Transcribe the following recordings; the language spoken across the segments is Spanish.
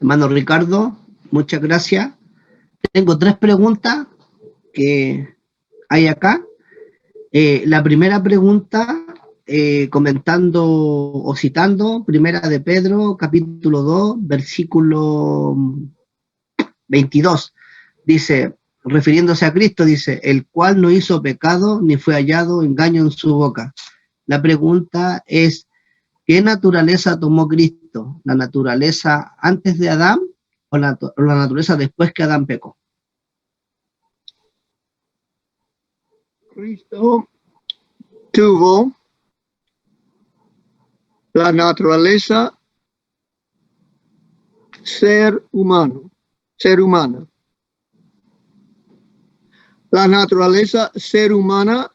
Hermano Ricardo, muchas gracias. Tengo 3 preguntas que hay acá. La primera pregunta, comentando o citando, primera de Pedro, capítulo 2, versículo 22, dice, refiriéndose a Cristo, dice, el cual no hizo pecado ni fue hallado engaño en su boca. La pregunta es, ¿qué naturaleza tomó Cristo? ¿La naturaleza antes de Adán o la naturaleza después que Adán pecó? Cristo tuvo la naturaleza ser humana. La naturaleza ser humana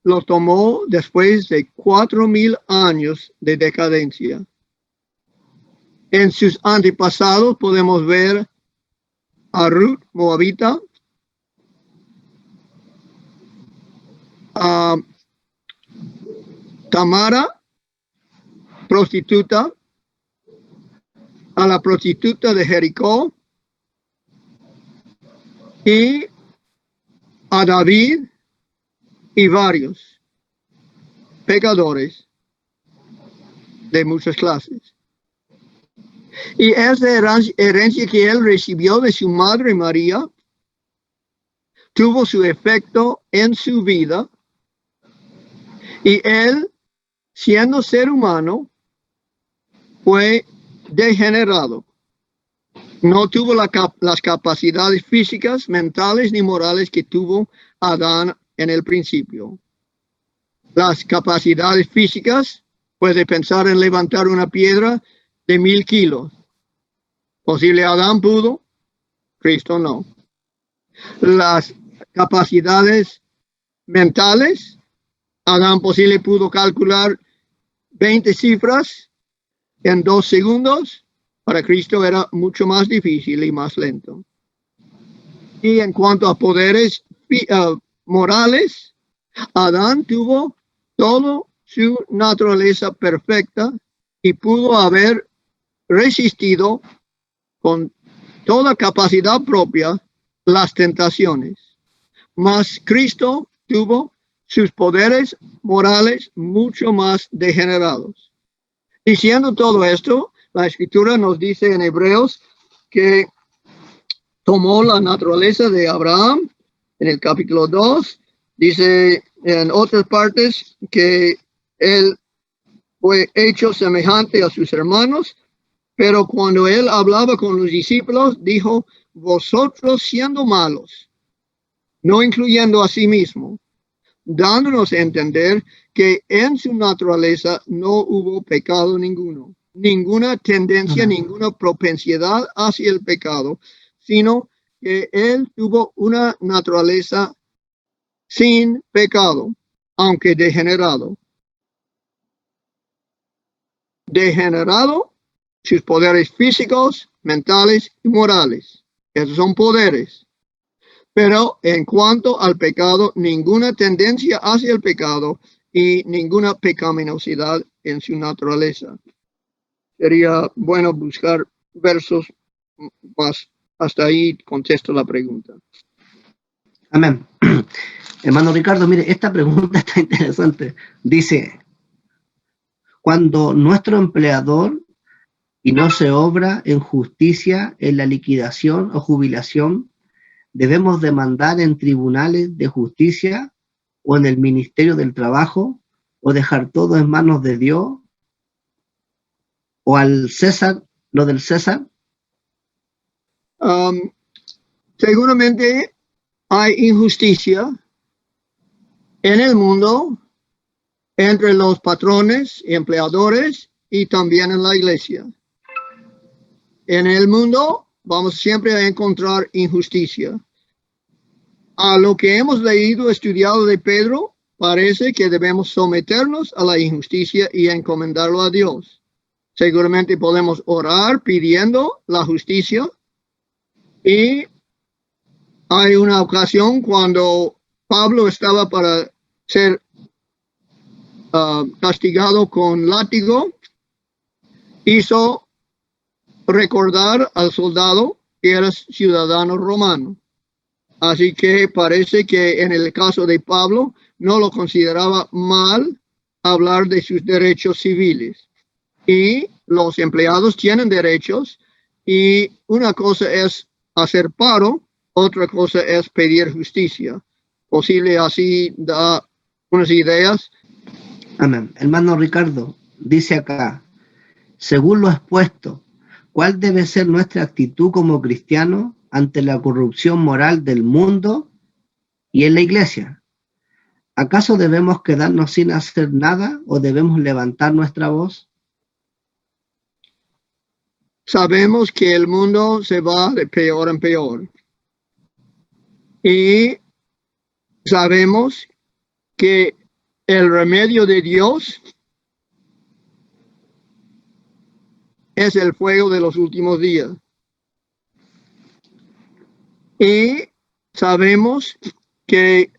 lo tomó después de 4,000 años de decadencia. En sus antepasados podemos ver a Ruth, moabita, a Tamara, prostituta, a la prostituta de Jericó y a David y varios pecadores de muchas clases. Y esa herencia que él recibió de su madre María tuvo su efecto en su vida, y él, siendo ser humano, fue degenerado. No tuvo las capacidades físicas, mentales ni morales que tuvo Adán en el principio. Las capacidades físicas, puede pensar en levantar una piedra de 1,000 kilos. Posible Adán pudo, Cristo no. Las capacidades mentales, Adán posible pudo calcular 20 cifras en 2 segundos. Para Cristo era mucho más difícil y más lento. Y en cuanto a poderes morales, Adán tuvo toda su naturaleza perfecta y pudo haber resistido con toda capacidad propia las tentaciones. Mas Cristo tuvo sus poderes morales mucho más degenerados. Diciendo todo esto, la Escritura nos dice en Hebreos que tomó la naturaleza de Abraham en el capítulo 2. Dice en otras partes que él fue hecho semejante a sus hermanos, pero cuando él hablaba con los discípulos, dijo, vosotros siendo malos, no incluyendo a sí mismo, dándonos a entender que en su naturaleza no hubo pecado ninguno, ninguna tendencia, ninguna propensidad hacia el pecado, sino que él tuvo una naturaleza sin pecado, aunque degenerado. Degenerado, sus poderes físicos, mentales y morales. Esos son poderes. Pero en cuanto al pecado, ninguna tendencia hacia el pecado y ninguna pecaminosidad en su naturaleza. Sería bueno buscar versos más. Hasta ahí contesto la pregunta. Amén. Hermano Ricardo, mire, esta pregunta está interesante. Dice, cuando nuestro empleador y no se obra en justicia en la liquidación o jubilación, ¿debemos demandar en tribunales de justicia o en el Ministerio del Trabajo o dejar todo en manos de Dios o al César, lo del César? Seguramente hay injusticia en el mundo entre los patrones y empleadores y también en la iglesia. En el mundo vamos siempre a encontrar injusticia. A lo que hemos leído, estudiado de Pedro, parece que debemos someternos a la injusticia y encomendarlo a Dios. Seguramente podemos orar pidiendo la justicia, y hay una ocasión cuando Pablo estaba para ser castigado con látigo, hizo recordar al soldado que era ciudadano romano. Así que parece que en el caso de Pablo no lo consideraba mal hablar de sus derechos civiles. Y los empleados tienen derechos, y una cosa es hacer paro, otra cosa es pedir justicia. Posible así da unas ideas. Amén. Hermano Ricardo, dice acá, según lo expuesto, ¿cuál debe ser nuestra actitud como cristianos ante la corrupción moral del mundo y en la iglesia? ¿Acaso debemos quedarnos sin hacer nada o debemos levantar nuestra voz? Sabemos que el mundo se va de peor en peor. Y sabemos que el remedio de Dios es el fuego de los últimos días. Y sabemos que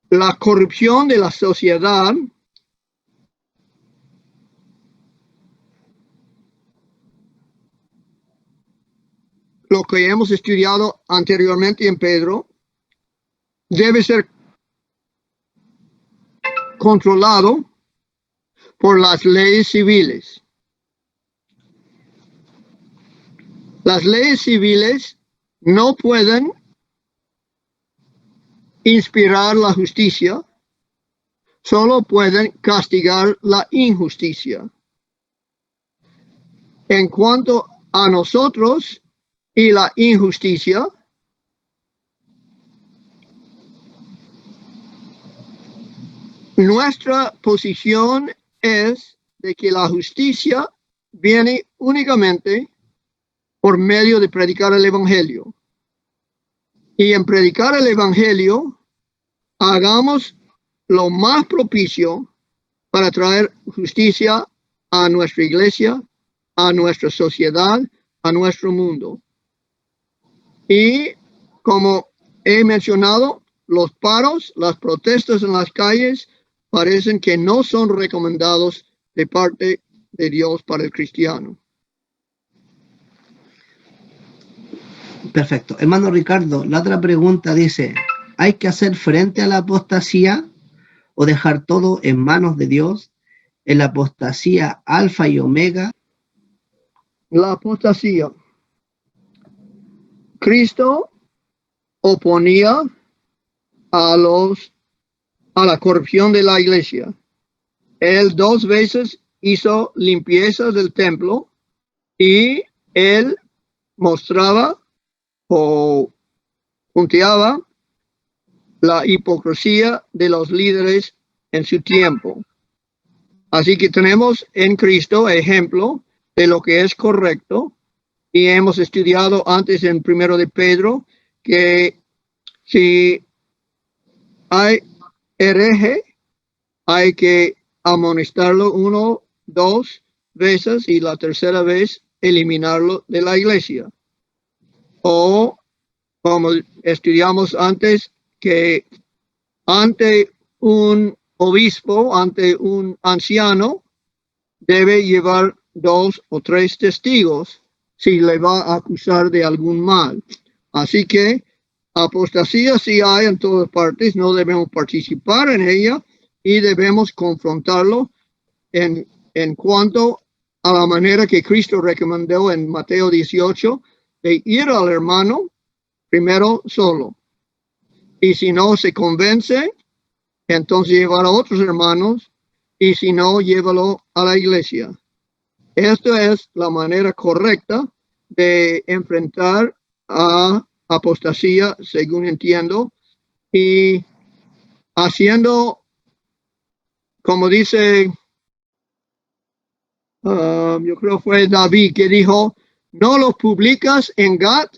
la corrupción de la sociedad lo que hemos estudiado anteriormente en Pedro debe ser controlado por las leyes civiles. Las leyes civiles no pueden inspirar la justicia, solo pueden castigar la injusticia. En cuanto a nosotros y la injusticia, nuestra posición es de que la justicia viene únicamente por medio de predicar el Evangelio. Y en predicar el Evangelio, hagamos lo más propicio para traer justicia a nuestra iglesia, a nuestra sociedad, a nuestro mundo. Y como he mencionado, los paros, las protestas en las calles parecen que no son recomendados de parte de Dios para el cristiano. Perfecto. Hermano Ricardo, la otra pregunta dice, ¿hay que hacer frente a la apostasía o dejar todo en manos de Dios? ¿En la apostasía alfa y omega? La apostasía. Cristo oponía a la corrupción de la iglesia. Él 2 veces hizo limpieza del templo y él mostraba o punteaba la hipocresía de los líderes en su tiempo. Así que tenemos en Cristo ejemplo de lo que es correcto, y hemos estudiado antes en 1 de Pedro que si hay hereje, hay que amonestarlo 1, 2 veces y la tercera vez eliminarlo de la iglesia. O como estudiamos antes, que ante un obispo, ante un anciano, debe llevar 2 o 3 testigos si le va a acusar de algún mal. Así que apostasía sí hay en todas partes, no debemos participar en ella y debemos confrontarlo en cuanto a la manera que Cristo recomendó en Mateo 18, de ir al hermano primero solo. Y si no se convence, entonces llevar a otros hermanos, y si no, llévalo a la iglesia. Esta es la manera correcta de enfrentar a apostasía, según entiendo, y haciendo, como dice, yo creo fue David que dijo, no lo publicas en Gat,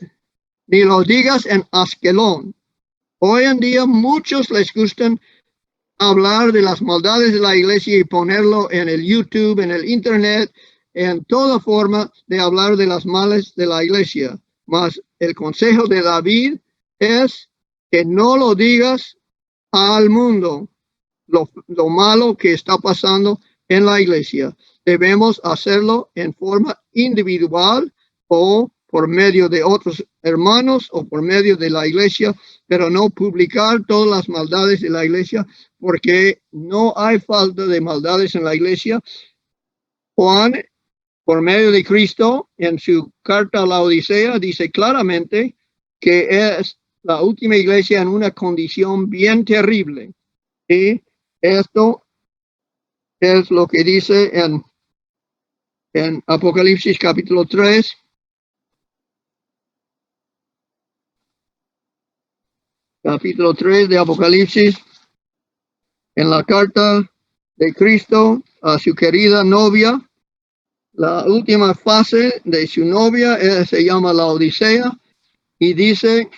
ni lo digas en Askelón. Hoy en día muchos les gustan hablar de las maldades de la iglesia y ponerlo en el YouTube, en el internet, en toda forma de hablar de las males de la iglesia. Mas el consejo de David es que no lo digas al mundo, lo malo que está pasando en la iglesia. Debemos hacerlo en forma individual o por medio de otros hermanos o por medio de la iglesia, pero no publicar todas las maldades de la iglesia, porque no hay falta de maldades en la iglesia. Juan, por medio de Cristo, en su carta a la Odisea, dice claramente que es la última iglesia en una condición bien terrible. Y esto es lo que dice en Apocalipsis capítulo 3. Capítulo 3 de Apocalipsis, en la carta de Cristo a su querida novia. La última fase de su novia se llama la Odisea, y dice,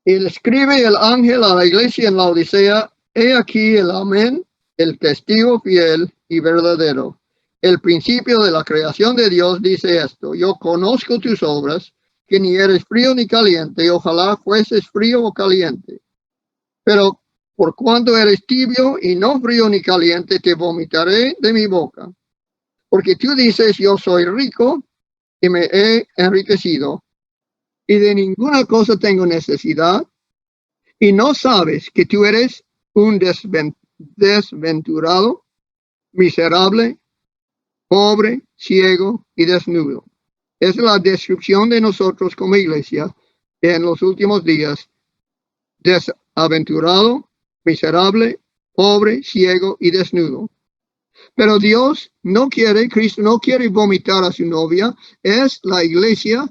y le escribe el ángel a la iglesia en la Odisea: he aquí el amén, el testigo fiel y verdadero, el principio de la creación de Dios, dice esto: yo conozco tus obras, que ni eres frío ni caliente, ojalá fueses frío o caliente. Pero por cuanto eres tibio y no frío ni caliente, te vomitaré de mi boca. Porque tú dices, yo soy rico y me he enriquecido, y de ninguna cosa tengo necesidad, y no sabes que tú eres un desventurado, miserable, pobre, ciego y desnudo. Es la descripción de nosotros como iglesia en los últimos días: desaventurado, miserable, pobre, ciego y desnudo. Pero Dios no quiere, Cristo no quiere vomitar a su novia. Es la iglesia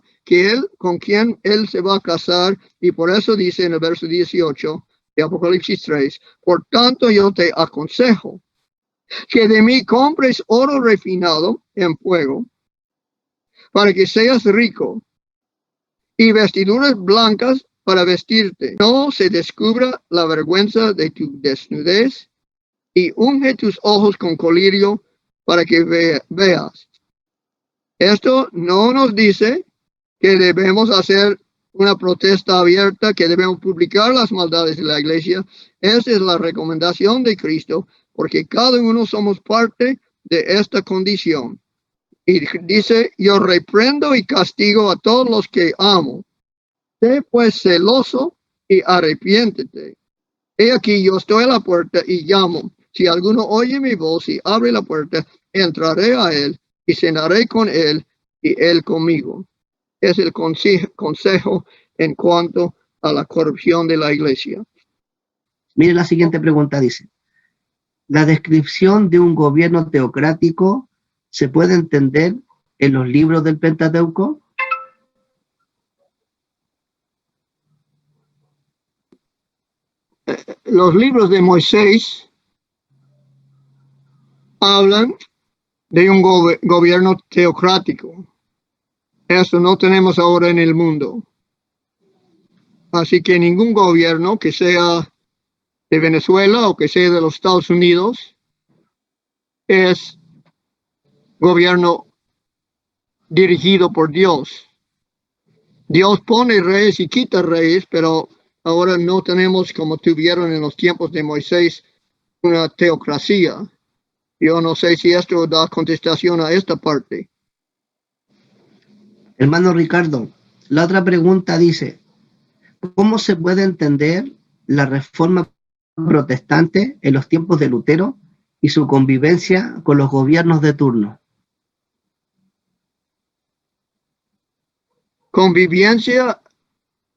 con quien él se va a casar, y por eso dice en el verso 18 de Apocalipsis 3: por tanto yo te aconsejo que de mí compres oro refinado en fuego, para que seas rico, y vestiduras blancas para vestirte, no se descubra la vergüenza de tu desnudez, y unge tus ojos con colirio para que veas. Esto no nos dice que debemos hacer una protesta abierta, que debemos publicar las maldades de la iglesia. Esa es la recomendación de Cristo, porque cada uno somos parte de esta condición. Y dice: yo reprendo y castigo a todos los que amo. Sé pues celoso y arrepiéntete. He aquí, yo estoy a la puerta y llamo. Si alguno oye mi voz y abre la puerta, entraré a él y cenaré con él y él conmigo. Es el consejo en cuanto a la corrupción de la iglesia. Mire la siguiente pregunta, dice: ¿la descripción de un gobierno teocrático se puede entender en los libros del Pentateuco? Los libros de Moisés hablan de un gobierno teocrático. Eso no tenemos ahora en el mundo. Así que ningún gobierno, que sea de Venezuela o que sea de los Estados Unidos, es gobierno dirigido por Dios. Dios pone reyes y quita reyes, pero ahora no tenemos, como tuvieron en los tiempos de Moisés, una teocracia. Yo no sé si esto da contestación a esta parte. Hermano Ricardo, la otra pregunta dice: ¿cómo se puede entender la reforma protestante en los tiempos de Lutero y su convivencia con los gobiernos de turno? ¿Convivencia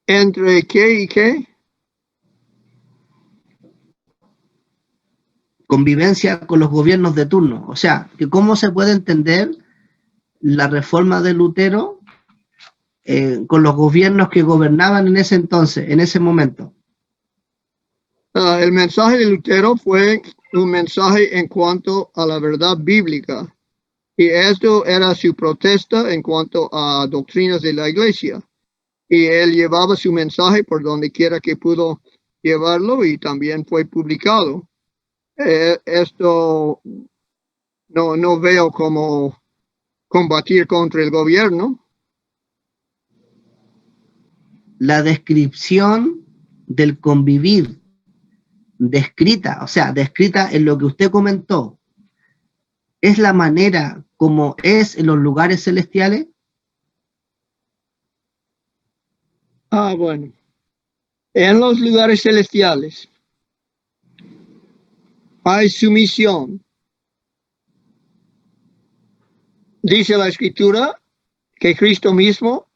entre qué y qué? Convivencia con los gobiernos de turno. O sea, que cómo se puede entender la reforma de Lutero con los gobiernos que gobernaban en ese entonces, en ese momento. El mensaje de Lutero fue un mensaje en cuanto a la verdad bíblica, y esto era su protesta en cuanto a doctrinas de la iglesia, y él llevaba su mensaje por donde quiera que pudo llevarlo, y también fue publicado. Esto no veo como combatir contra el gobierno. La descripción del convivir descrita, o sea, descrita en lo que usted comentó, ¿es la manera como es en los lugares celestiales? Bueno. En los lugares celestiales hay sumisión. Dice la Escritura que Cristo mismo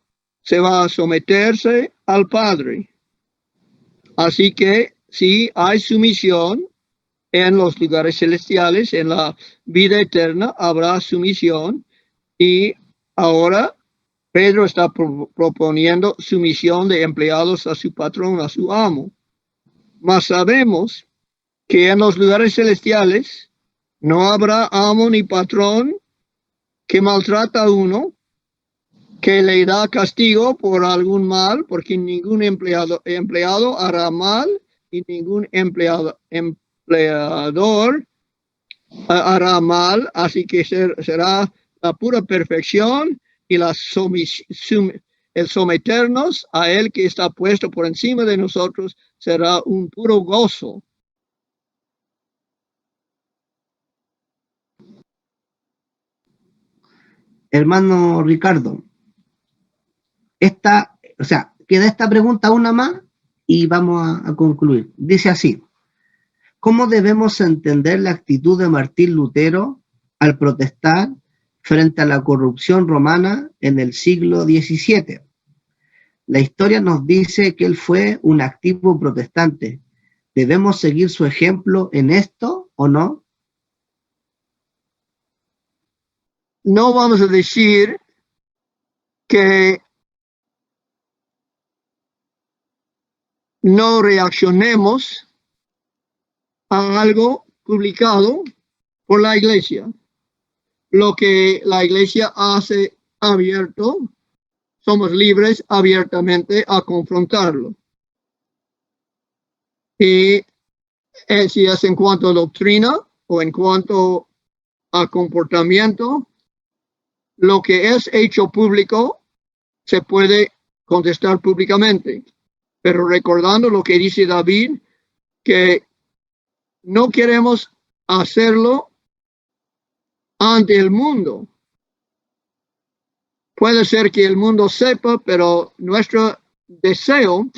se va a someterse al Padre. Así que sí hay sumisión en los lugares celestiales, en la vida eterna habrá sumisión, y ahora Pedro está proponiendo sumisión de empleados a su patrón, a su amo. Mas sabemos que en los lugares celestiales no habrá amo ni patrón que maltrata a uno, que le da castigo por algún mal, porque ningún empleado hará mal y ningún empleador hará mal, así que será la pura perfección y el someternos a Él que está puesto por encima de nosotros será un puro gozo. Hermano Ricardo, queda esta pregunta una más y vamos a concluir. Dice así: ¿cómo debemos entender la actitud de Martín Lutero al protestar frente a la corrupción romana en el siglo XVII? La historia nos dice que él fue un activo protestante. ¿Debemos seguir su ejemplo en esto o no? No vamos a decir que no reaccionemos a algo publicado por la iglesia. Lo que la iglesia hace abierto, somos libres abiertamente a confrontarlo. Y si es en cuanto a doctrina o en cuanto a comportamiento, lo que es hecho público se puede contestar públicamente. Pero recordando lo que dice David, que no queremos hacerlo ante el mundo. Puede ser que el mundo sepa, pero nuestro deseo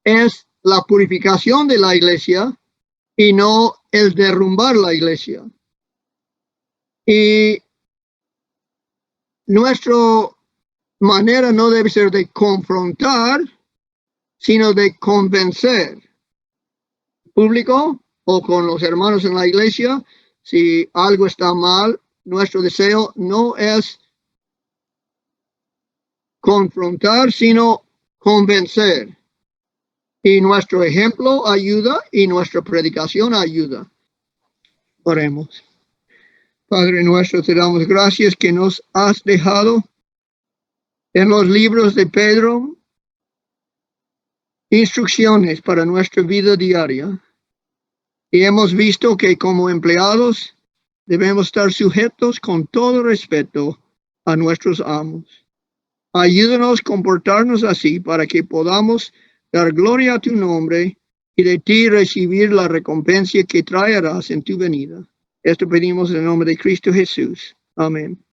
es la purificación de la iglesia y no el derrumbar la iglesia. Y nuestra manera no debe ser de confrontar, sino de convencer. Público o con los hermanos en la iglesia, si algo está mal, nuestro deseo no es confrontar, sino convencer. Y nuestro ejemplo ayuda y nuestra predicación ayuda. Oremos. Padre nuestro, te damos gracias que nos has dejado en los libros de Pedro instrucciones para nuestra vida diaria. Y hemos visto que como empleados debemos estar sujetos con todo respeto a nuestros amos. Ayúdanos a comportarnos así para que podamos dar gloria a tu nombre y de ti recibir la recompensa que traerás en tu venida. Esto pedimos en el nombre de Cristo Jesús. Amén.